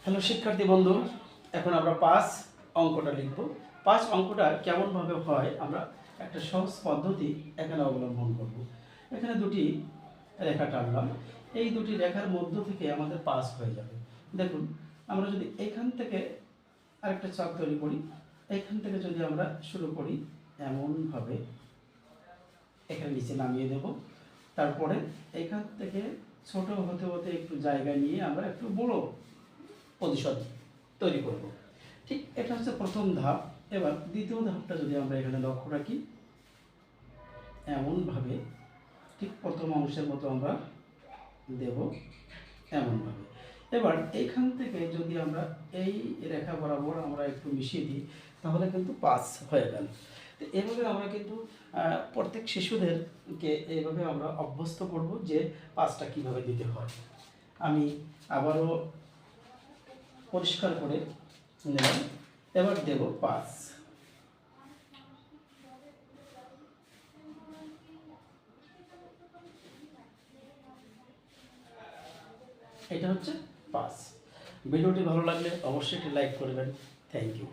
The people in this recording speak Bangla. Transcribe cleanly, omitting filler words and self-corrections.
হ্যালো শিক্ষার্থী বন্ধু, এখন আমরা পাঁচ অঙ্কটা লিখব। পাঁচ অঙ্কটা কেমনভাবে হয় আমরা একটা সহজ পদ্ধতি এখানে অবলম্বন করব। এখানে দুটি রেখা টানলাম, এই দুটি রেখার মধ্য থেকে আমাদের পাস হয়ে যাবে। দেখুন, আমরা যদি এখান থেকে আরেকটা চাপ তৈরি করি, এখান থেকে যদি আমরা শুরু করি এমনভাবে এখানে নিচে নামিয়ে দেব, তারপরে এখান থেকে ছোট হতে হতে একটু জায়গা নিয়ে আমরা একটু বড় প্রতিশোধ তৈরি করব। ঠিক এটা হচ্ছে প্রথম ধাপ। এবার দ্বিতীয় ধাপটা যদি আমরা এখানে লক্ষ্য রাখি, এমনভাবে ঠিক প্রথম অংশের মতো আমরা দেব এমনভাবে। এবার এইখান থেকে যদি আমরা এই রেখা বরাবর আমরা একটু মিশিয়ে দিই, তাহলে কিন্তু পাস হয়ে গেল। তো এভাবে আমরা কিন্তু প্রত্যেক শিশুদেরকে এইভাবে আমরা অভ্যস্ত করব যে পাসটা কিভাবে দিতে হয়। আমি আবারও পরিষ্কার করে নিলাম, এবার দেব পাঁচ। এটা হচ্ছে পাঁচ। ভিডিওটি ভালো লাগলে অবশ্যই একটি লাইক করবেন। Thank you.